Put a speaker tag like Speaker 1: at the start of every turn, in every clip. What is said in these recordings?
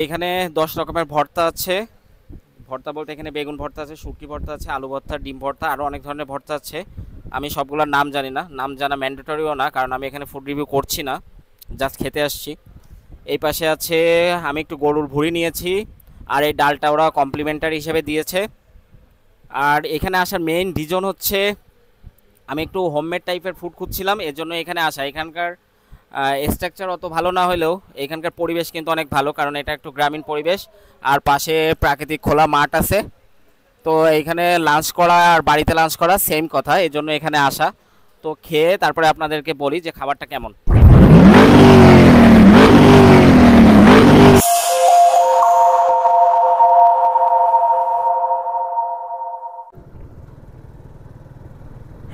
Speaker 1: এখানে 10 রকমের ভর্তা আছে। ভর্তা বলতে এখানে বেগুন ভর্তা আছে, শুটকি ভর্তা আছে, আলু ভর্তা, ডিম ভর্তা, আরও অনেক ধরনের ভর্তা আছে। আমি সবগুলোর নাম জানি না, নাম জানা ম্যান্ডেটরিও না, কারণ আমি এখানে ফুড রিভিউ করছি না, জাস্ট খেতে আসছি। এই পাশে আছে, আমি একটু গরুর ভুঁড়ি নিয়েছি, আর এই ডালটা ওরা কমপ্লিমেন্টারি হিসেবে দিয়েছে। আর এখানে আসার মেইন রিজন হচ্ছে আমি একটু হোমমেড টাইপের ফুড খুঁজছিলাম, এর জন্য এখানে আসা। এখানকার স্ট্রাকচার অত ভালো না হলেও এখানকার পরিবেশ কিন্তু অনেক ভালো, কারণ এটা একটু গ্রামীণ পরিবেশ, আর পাশে প্রাকৃতিক খোলা মাঠ আছে। তো এইখানে লাঞ্চ করা আর বাড়িতে লাঞ্চ করা সেম কথা, এই জন্য এখানে আসা। তো খেয়ে তারপরে আপনাদেরকে বলি যে খাবারটা কেমন।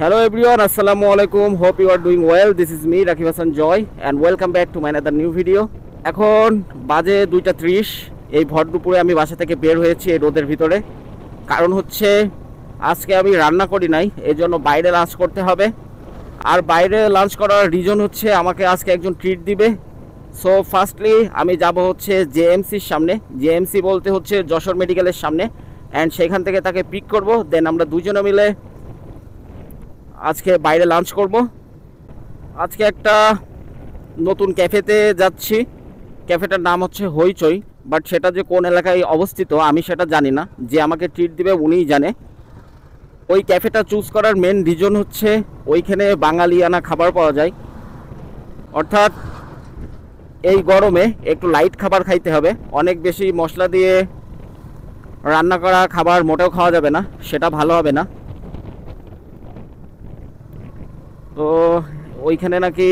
Speaker 1: Hello everyone, assalamu alaikum. Hope you are doing well. This is me, Rakib Hassan Joy, and welcome back to my another new video. এখন বাজে 2:30। এই ভর দুপুরে আমি বাসা থেকে বের হয়েছি এই রোদের ভিতরে। কারণ হচ্ছে আজকে আমি রান্না করি নাই, এই জন্য বাইরে লাঞ্চ করতে হবে। আর বাইরে লাঞ্চ করার রিজন হচ্ছে আমাকে আজকে একজন ট্রিট দিবে। সো ফার্স্টলি আমি যাব হচ্ছে জেএমসির সামনে। জেএমসি বলতে হচ্ছে যশোর মেডিকেলের সামনে, অ্যান্ড সেখান থেকে তাকে পিক করব। দেন আমরা দুজনে মিলে আজকে বাইরে লাঞ্চ করব। আজকে একটা নতুন ক্যাফেতে যাচ্ছি। ক্যাফেটার নাম হচ্ছে হইচই, বাট সেটা যে কোন এলাকায় অবস্থিত আমি সেটা জানি না। যে আমাকে ট্রিট দিবে উনিই জানে। ওই ক্যাফেটা চুজ করার মেন রিজন হচ্ছে ওইখানে বাঙালিয়ানা খাবার পাওয়া যায়। অর্থাৎ এই গরমে একটু লাইট খাবার খাইতে হবে। অনেক বেশি মশলা দিয়ে রান্না করা খাবার মোটেও খাওয়া যাবে না, সেটা ভালো হবে না। তো ওইখানে নাকি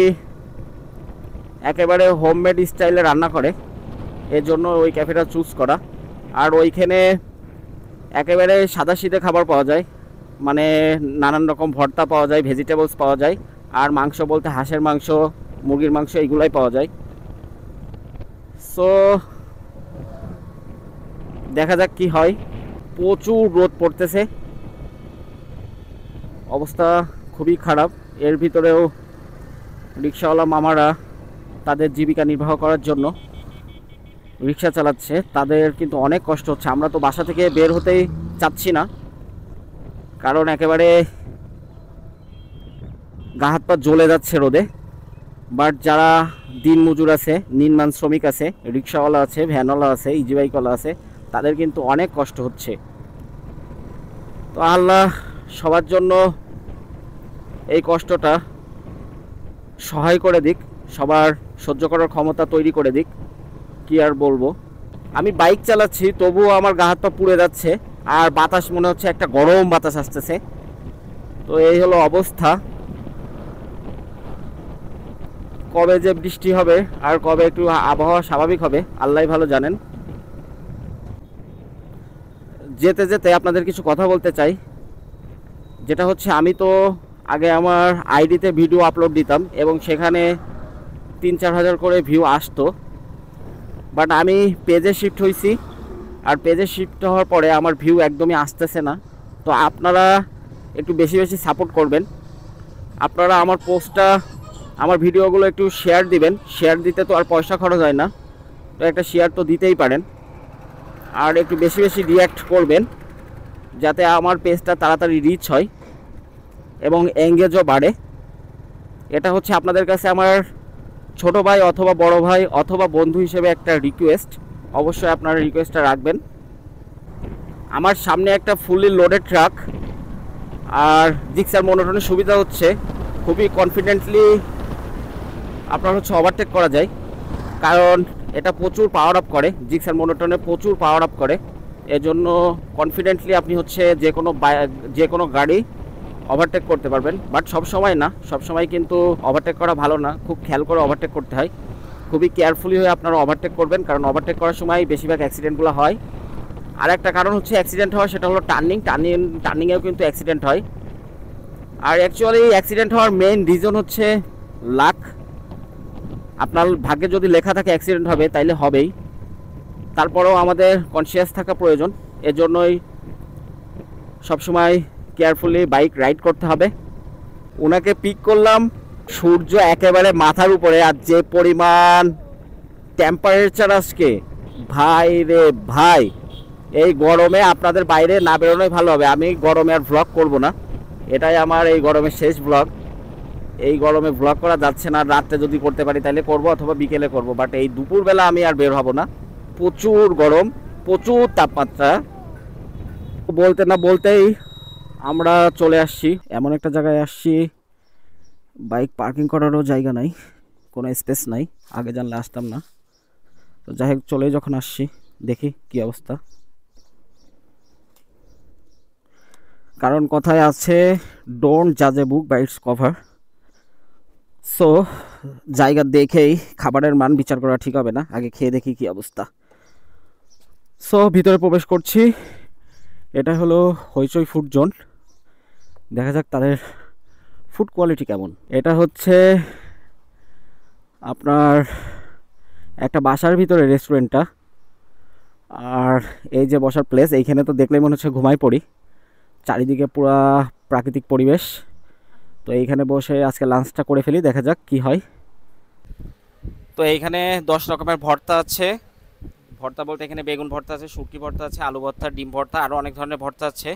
Speaker 1: একেবারে হোমমেড স্টাইলে রান্না করে, এর জন্য ওই ক্যাফেটা চুজ করা। আর ওইখানে একেবারে সাদাসিধে খাবার পাওয়া যায়, মানে নানান রকম ভর্তা পাওয়া যায়, ভেজিটেবলস পাওয়া যায়, আর মাংস বলতে হাঁসের মাংস, মুরগির মাংস এইগুলাই পাওয়া যায়। সো দেখা যাক কি হয়। প্রচুর রোদ পড়তেছে, অবস্থা খুবই খারাপ। এর ভিতরেও রিক্সাওয়ালা মামারা তাদের জীবিকা নির্বাহ করার জন্য রিক্সা চালাচ্ছে, তাদের কিন্তু অনেক কষ্ট হচ্ছে। আমরা তো বাসা থেকে বের হতেই চাচ্ছি না, কারণ একেবারে গা হাত পা জ্বলে যাচ্ছে রোদে। বাট যারা দিন মজুর আছে, নির্মাণ শ্রমিক আছে, রিক্সাওয়ালা আছে, ভ্যানওয়ালা আছে, ইজি বাইকওয়ালা আছে, তাদের কিন্তু অনেক কষ্ট হচ্ছে। তো আল্লাহ সবার জন্য এই কষ্টটা সহায় করে দিক, সবার সহ্য করার ক্ষমতা তৈরি করে দিক। কি আর বলবো। আমি বাইক চালাচ্ছি, তবুও আমার গা হাত পা পুড়ে যাচ্ছে, আর বাতাস মনে হচ্ছে একটা গরম বাতাস আসতেছে। তো এই হলো অবস্থা। কবে যে বৃষ্টি হবে আর কবে একটু আবহাওয়া স্বাভাবিক হবে আল্লাহই ভালো জানেন। যেতে যেতে আপনাদের কিছু কথা বলতে চাই, যেটা হচ্ছে আমি তো আগে আমার আইডিতে ভিডিও আপলোড দিতাম এবং সেখানে 3-4 হাজার করে ভিউ আসতো। বাট আমি পেজে শিফট হয়েছি, আর পেজে শিফট হওয়ার পরে আমার ভিউ একদমই আসতেছে না। তো আপনারা একটু বেশি বেশি সাপোর্ট করবেন। আপনারা আমার পোস্টটা, আমার ভিডিওগুলো একটু শেয়ার দিবেন। শেয়ার দিতে তো আর পয়সা খরচ হয় না, তো একটা শেয়ার তো দিতেই পারেন। আর একটু বেশি বেশি রিঅ্যাক্ট করবেন, যাতে আমার পেজটা তাড়াতাড়ি রিচ হয় এবং এঙ্গেজও বাড়ে। এটা হচ্ছে আপনাদের কাছে আমার ছোট ভাই অথবা বড় ভাই অথবা বন্ধু হিসেবে একটা রিকোয়েস্ট। অবশ্যই আপনারা রিকোয়েস্টটা রাখবেন। আমার সামনে একটা ফুললি লোডেড ট্রাক, আর জিক্সার মনোটনের সুবিধা হচ্ছে খুবই কনফিডেন্টলি আপনার হচ্ছে ওভারটেক করা যায়, কারণ এটা প্রচুর পাওয়ার আপ করে। জিক্সার মনোটনে প্রচুর পাওয়ার আপ করে, এজন্য কনফিডেন্টলি আপনি হচ্ছে যে কোনো গাড়ি ওভারটেক করতে পারবেন। বাট সব সময় না, সব সময় কিন্তু ওভারটেক করা ভালো না, খুব খেয়াল করে ওভারটেক করতে হয়। খুবই কেয়ারফুলি হয়ে আপনারা ওভারটেক করবেন, কারণ ওভারটেক করার সময় বেশিরভাগ অ্যাক্সিডেন্টগুলো হয়। আর একটা কারণ হচ্ছে অ্যাক্সিডেন্ট হয়, সেটা হলো টার্নিংয়েও কিন্তু অ্যাক্সিডেন্ট হয়। আর অ্যাকচুয়ালি অ্যাক্সিডেন্ট হওয়ার মেইন রিজন হচ্ছে লাক। আপনার ভাগ্যে যদি লেখা থাকে অ্যাক্সিডেন্ট হবে, তাইলে হবেই। তারপরেও আমাদের কনসিয়াস থাকা প্রয়োজন, এজন্যই সবসময় কেয়ারফুলি বাইক রাইড করতে হবে। ওনাকে পিক করলাম, সূর্য একেবারে মাথার উপরে, আর যে পরিমাণ টেম্পারেচার আজকে ভাই রে ভাই, এই গরমে আপনাদের বাইরে না বেরোনোই ভালো হবে। আমি গরমে আর ভ্লগ করব না, এটাই আমার এই গরমের শেষ ভ্লগ। এই গরমে ভ্লগ করা যাচ্ছে না, রাত্রে যদি করতে পারি তাহলে করব, অথবা বিকেলে করব, বাট এই দুপুরবেলা আমি আর বের হব না। প্রচুর গরম, প্রচুর তাপমাত্রা। বলতে না বলতেই আমরা চলে আসছি এমন একটা জায়গায় আসছি, বাইক পার্কিং করারও জায়গা নাই, কোনো স্পেস নাই। আগে জানলে আসতাম না। তো যাই হোক, চলে যখন আসছি দেখি কি অবস্থা। কারণ কথায় আছে, ডোন্ট জাজ a book by its cover. So জায়গা দেখেই খাবারের মান বিচার করা ঠিক হবে না, আগে খেয়ে দেখি কি অবস্থা। সো ভিতরে প্রবেশ করছি। এটা হলো হইচই ফুড জোন। দেখা যাক তাদের ফুড কোয়ালিটি কেমন। এটা হচ্ছে আপনার একটা বাসার ভিতরে রেস্টুরেন্টটা। আর এই যে বসার প্লেস, এইখানে তো দেখলেই মনে হচ্ছে ঘুমাই পড়ি। চারিদিকে পুরা প্রাকৃতিক পরিবেশ। তো এইখানে বসে আজকে লাঞ্চটা করে ফেলি, দেখা যাক কি হয়। তো এইখানে 10 রকমের ভর্তা আছে। ভর্তা বলতে এখানে বেগুন ভর্তা আছে, শুটকি ভর্তা আছে, আলু ভর্তা, ডিম ভর্তা, আরও অনেক ধরনের ভর্তা আছে।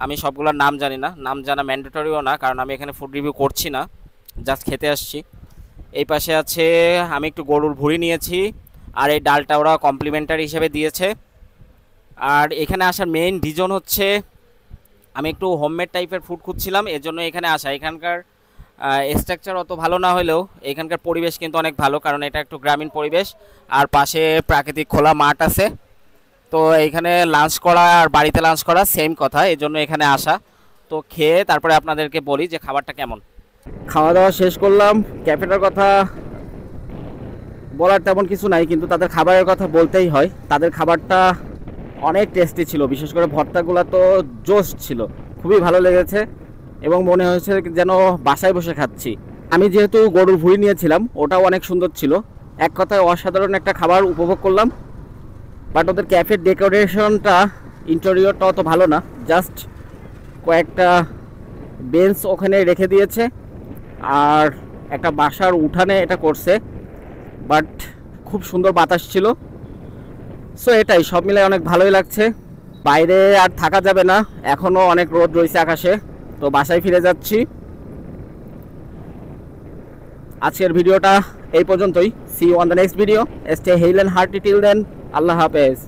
Speaker 1: আমি সবগুলোর নাম জানি না, নাম জানা ম্যান্ডেটরিও না, কারণ আমি এখানে ফুড রিভিউ করছি না, জাস্ট খেতে আসছি। এই পাশে আছে, আমি একটু গরুর ভুঁড়ি নিয়েছি, আর এই ডালটা ওরা কমপ্লিমেন্টারি হিসেবে দিয়েছে। আর এখানে আসার মেইন রিজন হচ্ছে আমি একটু হোমমেড টাইপের ফুড খুঁজছিলাম, এজন্য এখানে আসা। এখানকার স্ট্রাকচার অত ভালো না হলেও এখানকার পরিবেশ কিন্তু অনেক ভালো, কারণ এটা একটু গ্রামীণ পরিবেশ, আর পাশে প্রাকৃতিক খোলা মাঠ আছে। তো এইখানে লাঞ্চ করা আর বাড়িতে লাঞ্চ করা সেম কথা, এই জন্য এখানে আসা। তো খেয়ে তারপরে আপনাদেরকে বলি যে খাবারটা কেমন। খাওয়া দাওয়া শেষ করলাম। ক্যাফেটার কথা বলার তেমন কিছু নাই, কিন্তু তাদের খাবারের কথা বলতেই হয়। তাদের খাবারটা অনেক টেস্টি ছিল, বিশেষ করে ভর্তাগুলো তো জোশ ছিল, খুবই ভালো লেগেছে এবং মনে হয়েছে যেন বাসায় বসে খাচ্ছি। আমি যেহেতু গরুর ভুঁড়ি নিয়েছিলাম, ওটাও অনেক সুন্দর ছিল। এক কথায় অসাধারণ একটা খাবার উপভোগ করলাম। বাট ওদের ক্যাফের ডেকোরেশনটা, ইন্টেরিয়রটা অত ভালো না, জাস্ট কয়েকটা বেঞ্চ ওখানে রেখে দিয়েছে আর একটা বাসার উঠানে এটা করছে, বাট খুব সুন্দর বাতাস ছিল। সো এটাই সব মিলে অনেক ভালোই লাগছে। বাইরে আর থাকা যাবে না, এখনও অনেক রোদ রয়েছে আকাশে, তো বাসায় ফিরে যাচ্ছি। আজকের ভিডিওটা এই পর্যন্তই। See you on the next video. Stay healthy and hearty till then. আল্লাহ হাফেজ।